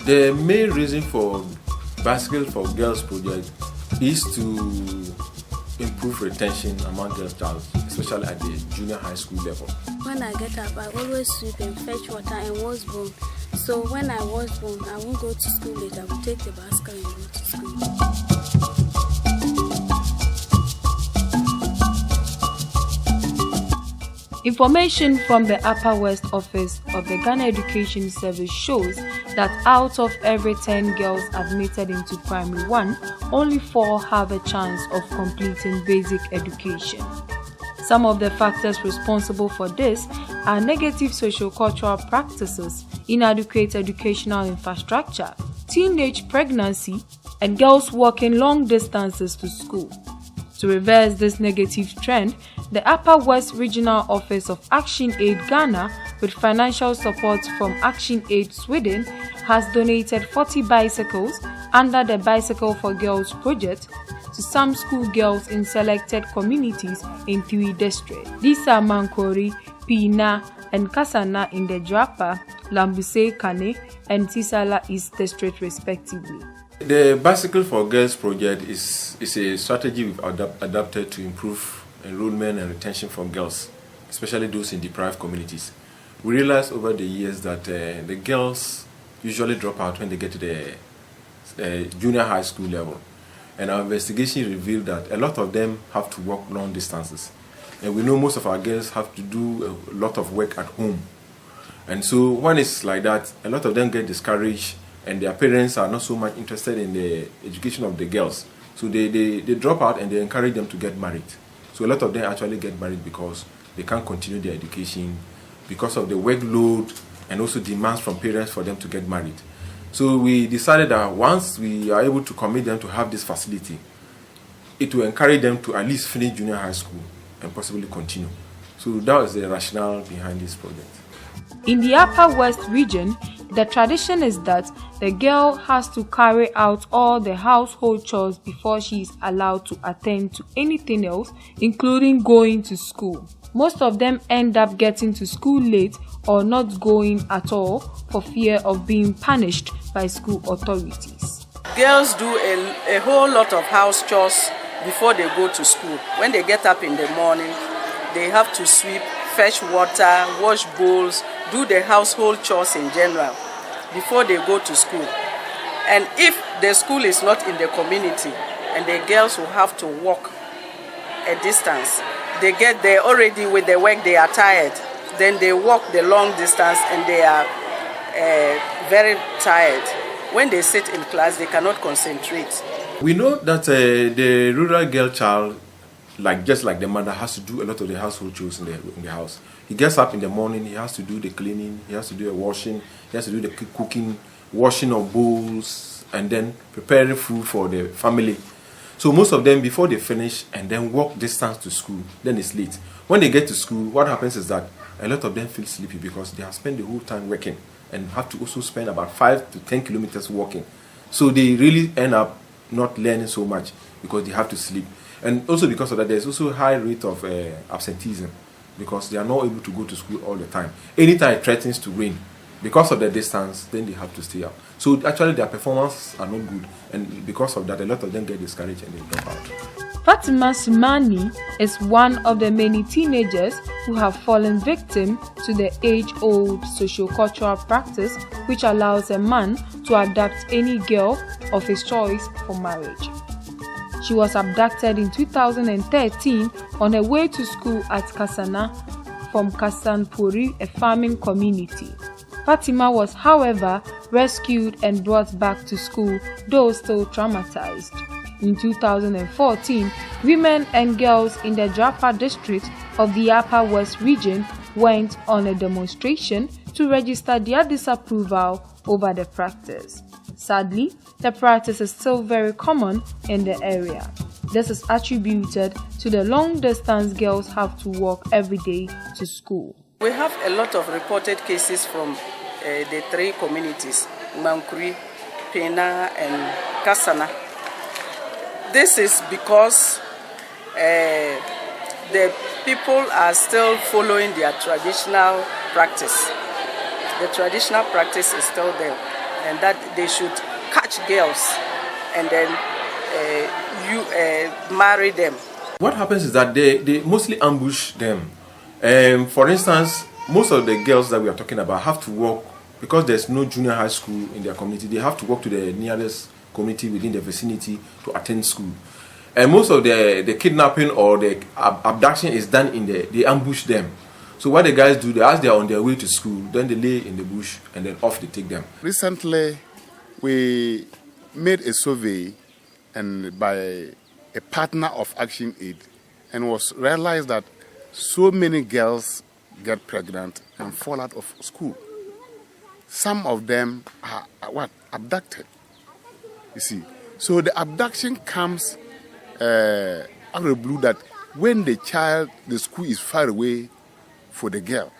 The main reason for Bicycle for Girls project is to improve retention among girls child, especially at the junior high school level. When I get up, I always sweep and fetch water and wash bone. So when I wash bone, I won't go to school late. I will take the basket and go to school. Information from the Upper West Office of the Ghana Education Service shows that out of every 10 girls admitted into Primary 1, only 4 have a chance of completing basic education. Some of the factors responsible for this are negative socio-cultural practices, inadequate educational infrastructure, teenage pregnancy, and girls walking long distances to school. To reverse this negative trend, the Upper West Regional Office of Action Aid Ghana, with financial support from Action Aid Sweden, has donated 40 bicycles under the Bicycle for Girls project to some school girls in selected communities in 3 districts. These are Mankori, Pina, and Kasana in the Drapa, Lambuse, Kane, and Tisala East District respectively. The Bicycle for Girls project is a strategy we've adapted to improve enrollment and retention for girls, especially those in deprived communities. We realized over the years that the girls usually drop out when they get to the junior high school level. And our investigation revealed that a lot of them have to walk long distances. And we know most of our girls have to do a lot of work at home. And so when it's like that, a lot of them get discouraged and their parents are not so much interested in the education of the girls. So they drop out and they encourage them to get married. So a lot of them actually get married because they can't continue their education because of the workload and also demands from parents for them to get married. So we decided that once we are able to commit them to have this facility, it will encourage them to at least finish junior high school and possibly continue. So that was the rationale behind this project. In the Upper West region, the tradition is that the girl has to carry out all the household chores before she is allowed to attend to anything else, including going to school. Most of them end up getting to school late or not going at all for fear of being punished by school authorities. Girls do a whole lot of house chores before they go to school. When they get up in the morning, they have to sweep, fetch water, wash bowls, do the household chores in general before they go to school. And if the school is not in the community and the girls will have to walk a distance, they get there already with the work, they are tired. Then they walk the long distance and they are very tired. When they sit in class, they cannot concentrate. We know that the rural girl child, just like the mother, has to do a lot of the household chores in the house. He gets up in the morning, he has to do the cleaning, he has to do the washing, he has to do the cooking, washing of bowls, and then preparing food for the family. So most of them, before they finish and then walk distance to school, then it's late. When they get to school, what happens is that a lot of them feel sleepy because they have spent the whole time working and have to also spend about 5 to 10 kilometers walking. So they really end up not learning so much because they have to sleep. And also because of that, there's also a high rate of absenteeism because they are not able to go to school all the time. Anytime it threatens to rain, because of the distance, then they have to stay up. So actually their performances are not good, and because of that, a lot of them get discouraged and they drop out. Fatima Sumani is one of the many teenagers who have fallen victim to the age-old socio-cultural practice which allows a man to adopt any girl of his choice for marriage. She was abducted in 2013 on her way to school at Kasana from Kasanpuri, a farming community. Fatima was, however, rescued and brought back to school, though still traumatized. In 2014, women and girls in the Drapa district of the Upper West region went on a demonstration to register their disapproval over the practice. Sadly, the practice is still very common in the area. This is attributed to the long distance girls have to walk every day to school. We have a lot of reported cases from the 3 communities, Mankuri, Pena, and Kasana. This is because the people are still following their traditional practice. The traditional practice is still there. and that they should catch girls and then marry them. What happens is that they mostly ambush them. For instance, most of the girls that we are talking about have to walk, because there's no junior high school in their community, they have to walk to the nearest community within the vicinity to attend school. And most of the kidnapping or the abduction is done they ambush them. So what the guys do, as they are on their way to school, then they lay in the bush and then off they take them. Recently, we made a survey and by a partner of Action Aid, and was realized that so many girls get pregnant and fall out of school. Some of them are abducted. You see, so the abduction comes out of the blue, that when the school is far away for the girl,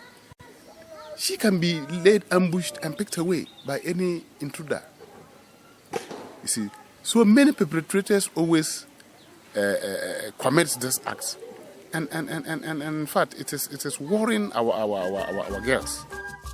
she can be laid ambushed and picked away by any intruder. You see, so many perpetrators always commit these acts, and in fact, it is worrying our girls.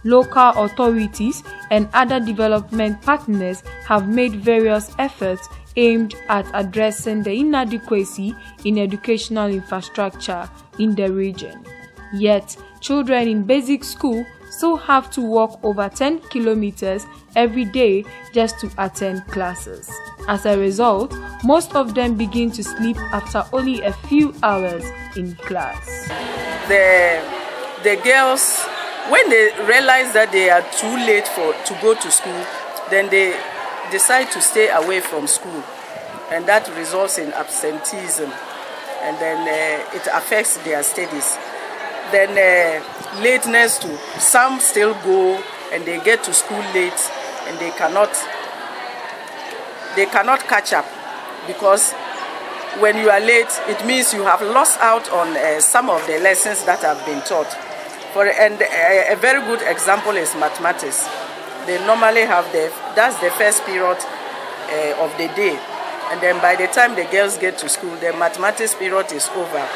Local authorities and other development partners have made various efforts aimed at addressing the inadequacy in educational infrastructure in the region. Yet, children in basic school still have to walk over 10 kilometers every day just to attend classes. As a result, most of them begin to sleep after only a few hours in class. The girls, when they realize that they are too late to go to school, then they decide to stay away from school, and that results in absenteeism, and then it affects their studies. Then lateness too. Some still go and they get to school late and they cannot catch up, because when you are late, it means you have lost out on some of the lessons that have been taught. A very good example is mathematics. They normally have that's the first period of the day, and then by the time the girls get to school, the mathematics period is over,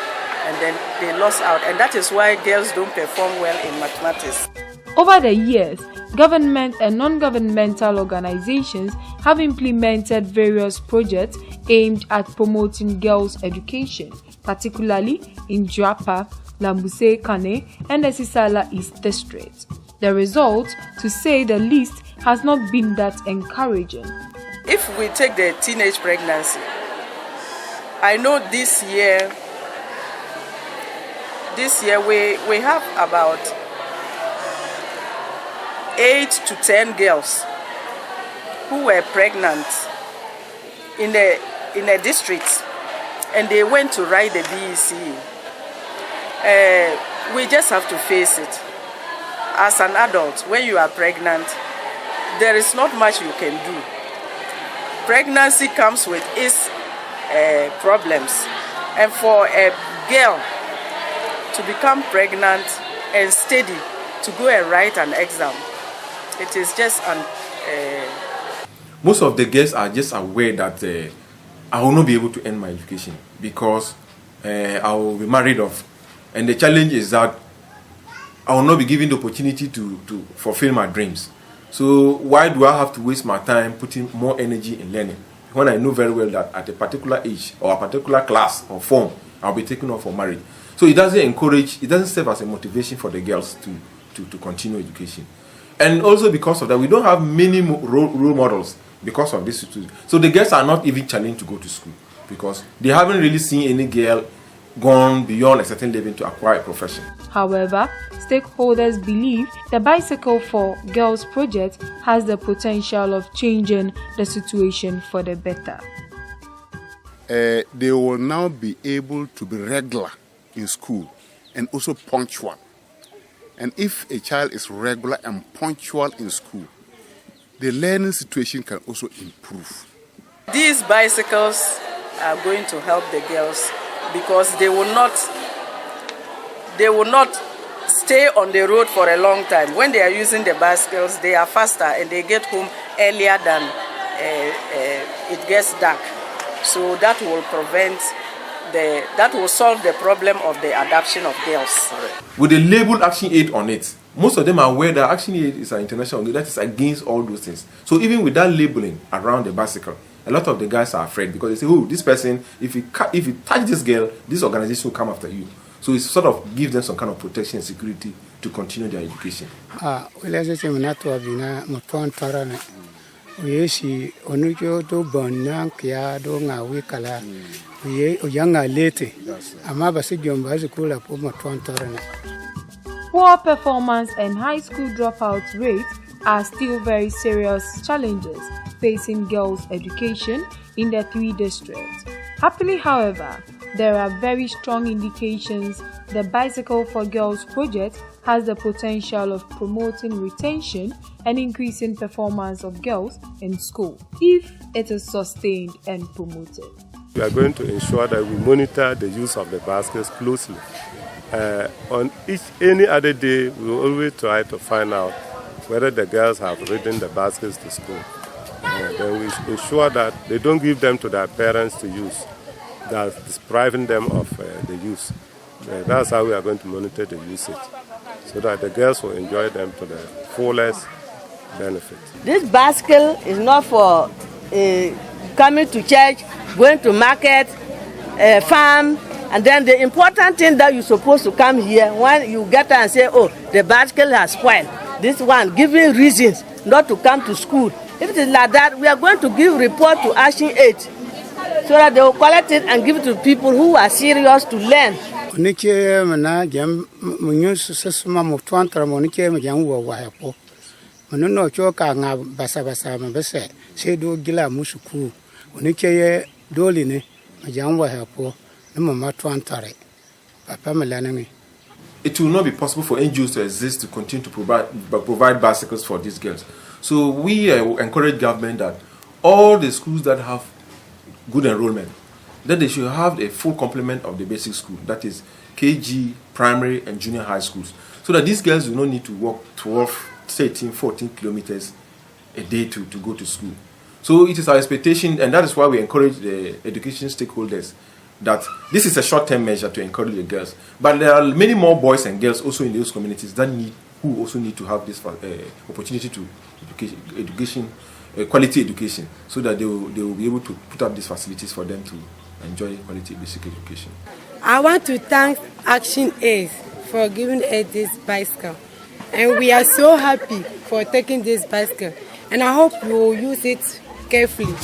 and then they lost out, and that is why girls don't perform well in mathematics. Over the years, government and non-governmental organizations have implemented various projects aimed at promoting girls' education, particularly in Juapa, Lambuse, Kane, and the Sisala East District. The result, to say the least, has not been that encouraging. If we take the teenage pregnancy, I know this year we have about 8 to 10 girls who were pregnant in a district, and they went to write the BEC. We just have to face it. As an adult, when you are pregnant, there is not much you can do. Pregnancy comes with its problems, and for a girl to become pregnant and steady to go and write an exam, it is just most of the girls are just aware that I will not be able to end my education because I will be married off, and the challenge is that I will not be given the opportunity to fulfill my dreams. So why do I have to waste my time putting more energy in learning when I know very well that at a particular age or a particular class or form I'll be taken off for marriage? So it doesn't serve as a motivation for the girls to continue education. And also because of that, we don't have many role models because of this situation. So the girls are not even challenged to go to school because they haven't really seen any girl gone beyond a certain level to acquire a profession. However, stakeholders believe the Bicycle for Girls project has the potential of changing the situation for the better. They will now be able to be regular in school and also punctual. And if a child is regular and punctual in school, the learning situation can also improve. These bicycles are going to help the girls because they will not stay on the road for a long time. When they are using the bicycles, they are faster and they get home earlier than it gets dark. So that will solve the problem of the adoption of girls. With the label Action Aid on it, most of them are aware that Action Aid is an international organization that is against all those things. So even with that labeling around the bicycle, a lot of the guys are afraid because they say, oh, this person, if you touch this girl, this organization will come after you. So it sort of gives them some kind of protection and security to continue their education. Poor performance and high school dropout rates are still very serious challenges facing girls' education in the 3 districts. Happily, however, there are very strong indications the Bicycle for Girls project has the potential of promoting retention and increasing performance of girls in school if it is sustained and promoted. We are going to ensure that we monitor the use of the baskets closely. On any other day, we will always try to find out whether the girls have ridden the baskets to school. Then we ensure that they don't give them to their parents to use. That's depriving them of the use. That's how we are going to monitor the usage, so that the girls will enjoy them to the fullest benefit. This bicycle is not for coming to church, going to market, farm, and then the important thing that you're supposed to come here when you get and say, oh, the bicycle has spoiled. This one, giving reasons not to come to school. If it is like that, we are going to give report to Action Aid so that they will collect it and give it to people who are serious to learn. It will not be possible for NGOs to exist to continue to provide bicycles for these girls. So we encourage government that all the schools that have good enrollment, that they should have a full complement of the basic school, that is KG, primary and junior high schools, so that these girls will not need to walk 12, 13, 14 kilometers a day to go to school. So it is our expectation, and that is why we encourage the education stakeholders, that this is a short-term measure to encourage the girls. But there are many more boys and girls also in those communities who also need to have this opportunity to quality education, so that they will be able to put up these facilities for them to enjoy quality basic education. I want to thank Action Aid for giving us this bicycle, and we are so happy for taking this bicycle, and I hope you will use it carefully.